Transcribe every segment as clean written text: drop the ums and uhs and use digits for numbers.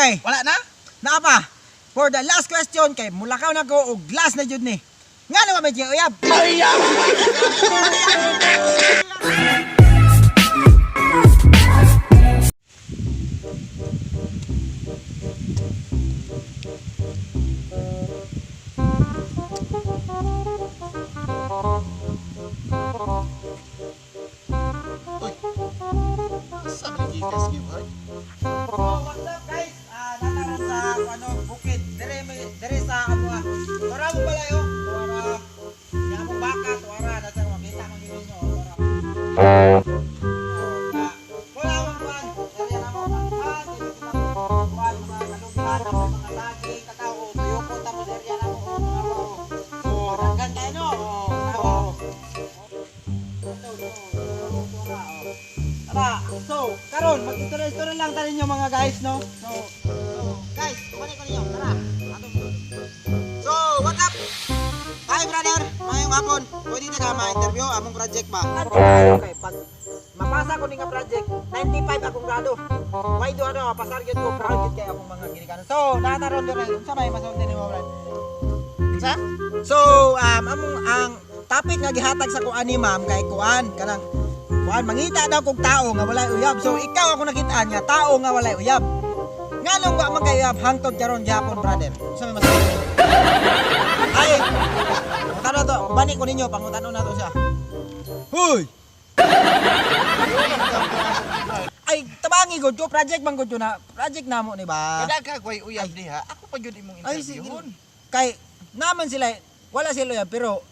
Okay. Wala na? Naa pa. For the last question kay mulakaw na ko og last na jud ni. Nga naman may uyab. Uy. Sabi ni Gigas Gibbard. So, what's up guys? Nanaran sa ano, bukid. Dire sa amo. Tora mo balay oh. Tora. Ya mo baka tora na sa makita mo ninyo. Tora. Wala mo kuan. Area na mo. Kuan mga kalugyan, mga lagi, kakao, tuyoko tapos area na mo. Oh, daghan kayo no. So, karon mag-story lang tayo ninyo mga guys, no? So guys, kumanin ko ninyo, tara. So, what's up? Hi brother, mayong hapon. Pwede na ka ma-interview among project ba? Okay, pag mapasa ko ni nga project, 95 akong grado. Why do ano, pasar gyud ko, proud gyud kay akong mga ginikanan. So, nataron diri, unsa may masulti nimo brad? Isa? So, among ang topic nga gihatag sa kuan ni ma'am kay kuan kanang kuan mangita daw kog tao nga walay uyab. So ikaw ako nakita nga tao nga walay uyab. Nganong wa man kay uyab hangtod karon gyapon brother. Unsa may masabi? Ay. Tara to, bani ko ninyo pangutano na to siya. Hoy. Ay tabangi gud ko project man gud na. Project namo ni ba? Kada ka koy uyab diha. Ako pa gyud imong Ay sige. interview. Kay naman sila wala sila uyab pero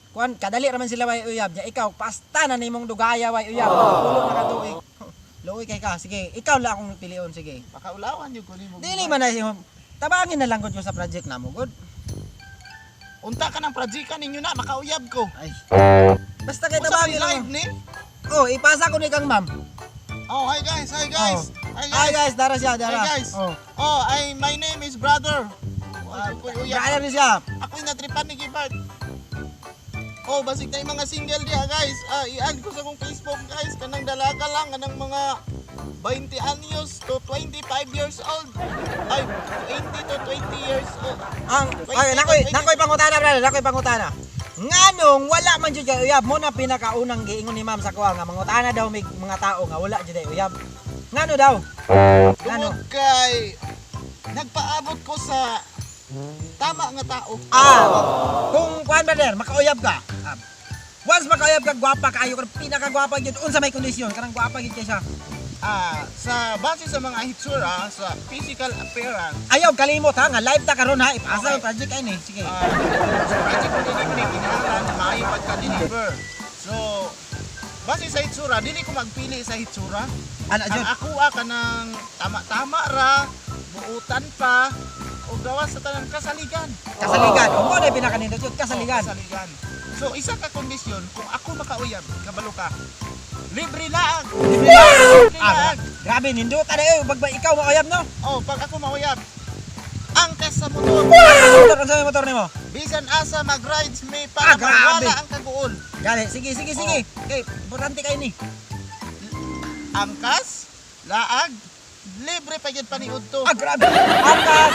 kuan kadali raman sila way uyab nya ikaw pasta na nimong dugaya way uyab tulog na katuig luoy kay ka sige ikaw lang akong pilion sige Pakaulawan yung kunin mo. dili man na tabangin na lang gud sa project namo gud Unta ka ng project ninyo na, makauyab ko. ay basta kay Usa tabangin live lang ni? oh ipasa ko ni kang ma'am Oh, hi guys, hi guys. hi guys dara siya dara Hi guys. oh My name is brother. brother ni siya Ako'y natripan ni Gibbard. Oh, basig na yung mga single diha guys. I-add ko sa akong Facebook guys. Kanang dalaga lang, kanang mga 20 anyos to 25 years old. Ay, 20 to 20 years old. ang ay nakoy pangutana brother nakoy pangutana nganong wala man jud kay uyab mo na pinakaunang giingon ni ma'am sa kuha nga mangutana daw mig mga tao nga wala jud ay uyab ngano daw ngano Tungod kay nagpaabot ko sa tama nga tao. Kung kuan brother, makauyab ka. Once makauyab ka, gwapa kayo, pinakagwapa gyud unsa may kondisyon, kanang gwapa gyud kay siya. Sa base sa mga hitsura, sa physical appearance, Ayaw kalimot ha, nga live ta karon ha, ipasa ang project ay ni. Sige. sa project ko delivery, kinahanglan na maayo pagka-deliver. So, base sa hitsura, dili ko magpili sa hitsura. Ana Ang jud. akuha ka ng tama-tama ra, buutan pa, o gawas sa tanang kasaligan. Kasaligan. O mo na pinakanindot jud kasaligan. Kasaligan. So, isa ka kondisyon, kung ako makauyab, kabalo ka, libre laag. Libre lang. Grabe nindot ana bagba ikaw mauyab no. Oh, pag ako mauyab, angkas sa motor. Motor unsa may motor nimo? Bisan asa mag-rides may para Grabe. mawala ang kaguol. Gali, sige. Okay, importante kay ni. Angkas, laag, libre pa gyud paniud to. Grabe. Angkas,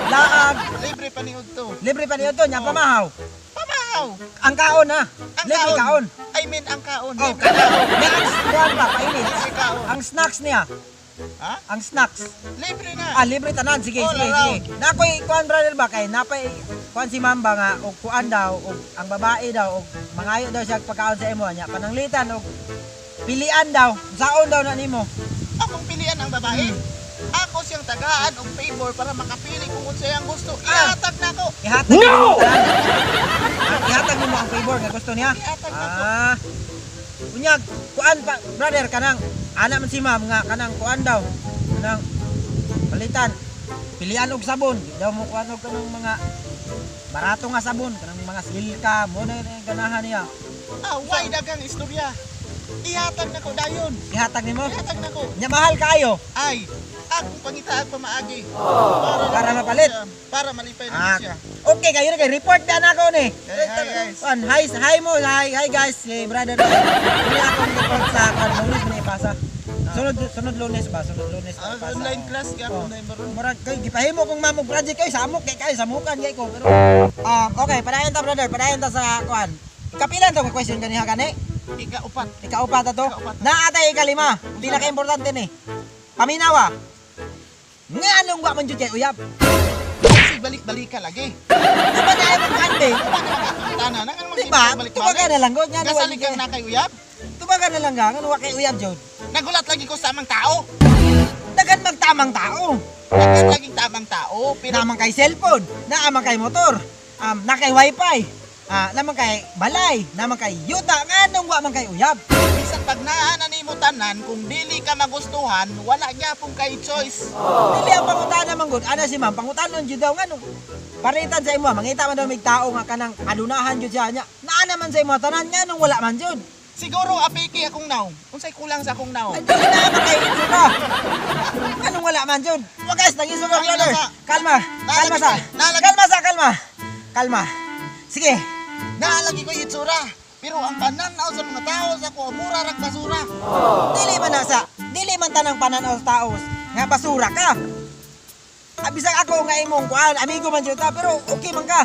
laag, Libre paniud to. libre pa niyo to, nya pamahaw. Pamahaw. Ang kaon ha. Ang Libre kaon. I mean ang kaon. Oh, Libre kaon. may ang kuan pa, painit. Libre kaon. Ang snacks niya. Ha? Ang snacks. Libre na. Libre tanan. Sige. All around. Nakoy kuan brother ba kay napay kuan si Mamba nga og kuan daw og ang babae daw og mangayo daw siya pagkaon sa imo nya pananglitan og pilian daw. Saon daw na nimo? Akong pilian ang babae. Ako siyang tagaan og favor para makapili kung unsay ang gusto. Ihatag na ako. Ihatag no! Ihatag nimo ang favor nga gusto niya. Ihatag na ako. Unyag kuan pa brother kanang ana man si ma'am nga kanang kuan daw kanang palitan pilian og sabon di daw mo kuan og kanang mga barato nga sabon kanang mga silka mo na yung ganahan niya Why dagang istorya? Ihatag na ko dayon. ihatag nimo Ihatag na ko. nya mahal kaayo Ay, akong pangitaag pamaagi. Para mapalit? Para malipay na siya. okay kayo na kay report na ako ni Hi, guys. Kuan, hi mo hi guys si brother ini ako report sa kuan bonus ni ipasa so Sunod Lunes ba? Sunod Lunes. Online class ka, online maron. Murag kay gipahimo kong mamog project kay samok kay samukan kay ko pero okay, padayon ta brother, padayon ta sa kuan. Kapilan to question kaniha kani? Ikaupat ato. Naatay ikalima. Pinaka-importante ni. Paminawa. Nga anong wa man jud kay uyab? Kasi balik-balik ka lagi. Diba na mo kande? Tanan, nang ano Diba? Tubaga na lang gud nga Kasalig kang nakay uyab. Tubaga na lang nga wa kay uyab jud. Nagulat lagi ko sa amang tao. Dagan magtamang tao. Dagan laging tamang tao, pero Namang kay cellphone, naamang kay motor, na kay wifi, naman kay balay, naman kay yuta, nganong wa man kay uyab. bisan pag naanan nimo tanan kung dili ka magustuhan, wala gyapon kay choice. Dili ang pangutana man gud, ana si ma'am, pangutanon jud daw nganong paritan sa imo, mangita man daw mig tao nga kanang alunahan jud siya nya. Naa naman sa imo tanan nganong wala man jud. Siguro apiki akong naw. Unsay kulang sa akong naw? Ay dili na man kay itsura. Nganong wala man jud. Wa guys, nangisuro Ay, brother. nasa- Kalma. Kalma sa. Nalagi- Kalma. Sige. Naalagi ko itsura. Pero ang pananaw sa mga tao sa ko mura rag basura. Dili man tanang pananaw sa taos nga basura ka. Bisag ako nga imong kuan, amigo man jud ta, pero okay man ka.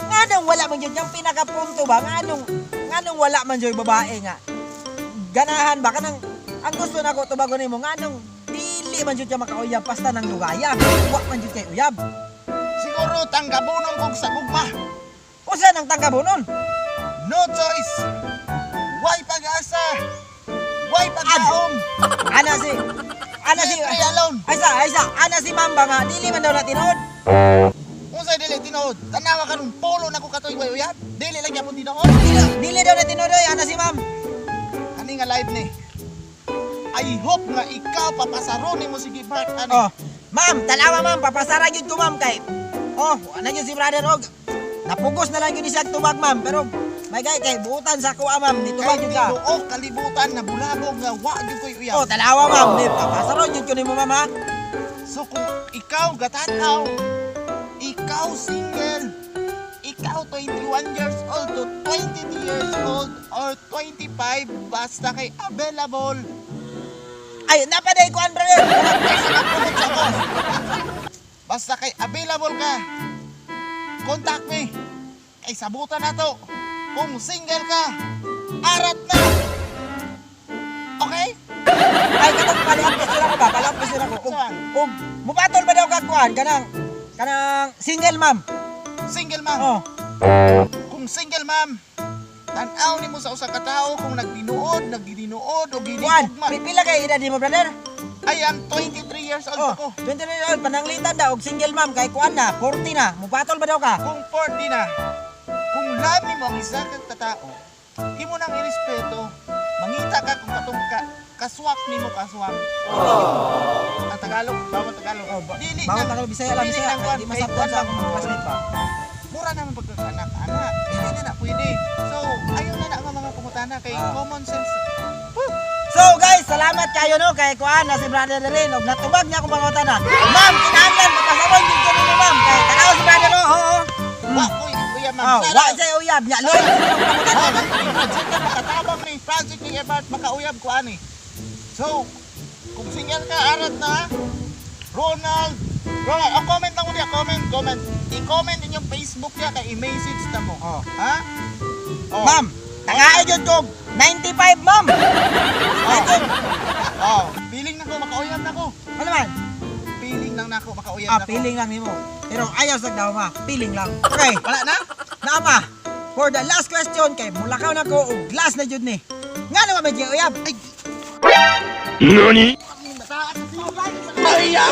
Nganong wala man jud yung pinakapunto ba? Nganong wala man jud babae nga. Ganahan ba kanang ang gusto nako tubagon nimo nganong dili man jud ka makauyab basta nang lugaya. Wa man jud kay uyab. Siguro tanggabonon kog sa gugma. Usa nang tanggabonon? No choice. Why pag-asa? Why pagkaon? Ana si Free alone. Aysa, ana si Mamba nga dili man daw na tinuod. Unsay dili tinuod? Tanawa karon polo nako katoy way uyab. Dili lang gyapon tinuod. Dili daw na tinuod oy, ana si Ma'am. Ani nga live ni. I hope nga ikaw papasaro nimo si Gibart ani. Oh, ma'am, talawa ma'am, papasara gyud ko ma'am kay. Oh, ana gyud si brother og. Napugos na lang gyud siya tubag ma'am, pero may kay buutan sa kuha ma'am, ditubag gyud ka. Tinuo kalibutan na bulabog nga wa gyud koy uyab. Oh, talawa ma'am, di papasara gyud ko nimo ma'am ha. So kung ikaw gatanaw, ikaw single, ikaw 21 years old to 22 years old or 25 basta kay available. Ay, napaday ko an brother. Kasi nagpumot sa ko. Basta kay available ka, contact me. Kay sabutan na to. Kung single ka, arat na. Okay? Ay, katong paliapis ko ba? Paliapis ko. Saan? Mupatol ba daw kagkuhan kanang single ma'am? Single ma'am. Oh. Kung single ma'am, tanaw nimo sa usa ka tawo kung nagdinuod o Kuan, ginigugma. pila kay edad mo brother? I am 23 years old Oh, ako. 20 years old, pananglitan daw, og single ma'am, kay kuan na, 40 na, mupatol ba daw ka? Kung 40 na, kung love mo ang isa kang katao, imo nang irespeto, mangita ka kung katong kaswak nimo kaswak. Ang Tagalog, bawat Tagalog. Dili Bawat na- ako, Bisaya lang, dili Bisaya, na kuan, di kahit masabtan kuan sa lang. akong classmate pa. Mura naman pagkakanak-anak. Hindi na pwede. So, ayaw na ang mga pangutana kay common sense. So guys, salamat kayo no, kay kuan na si brother Rin, og natubag niya akong pangutan na. Ma'am, kinahanglan, papasaway din ko nimo ma'am, kay tanaw si brother no, oo. Wa ko'y kuya ma'am. Oh, wa say uyab, nya loy. Makatabang ni Francis ni Ebert makauyab ko ani. So, kung single ka arat na Ronald, comment lang mo niya, comment. I-comment din yung Facebook niya kay i-message ta mo. Oh. Ha? Oh. Ma'am, tangaay jud kog 95 ma'am. Oh, feeling na ko makauyab na ko. Ano man? Feeling lang na ako makauyab na ko. Feeling lang nimo. Pero ayaw sa daw ma, feeling lang. Okay, Wala na? naa pa. For the last question kay mulakaw na ko og glass na jud ni. Ngano ba medyo uyab? Ay, NANI? mataas na siya.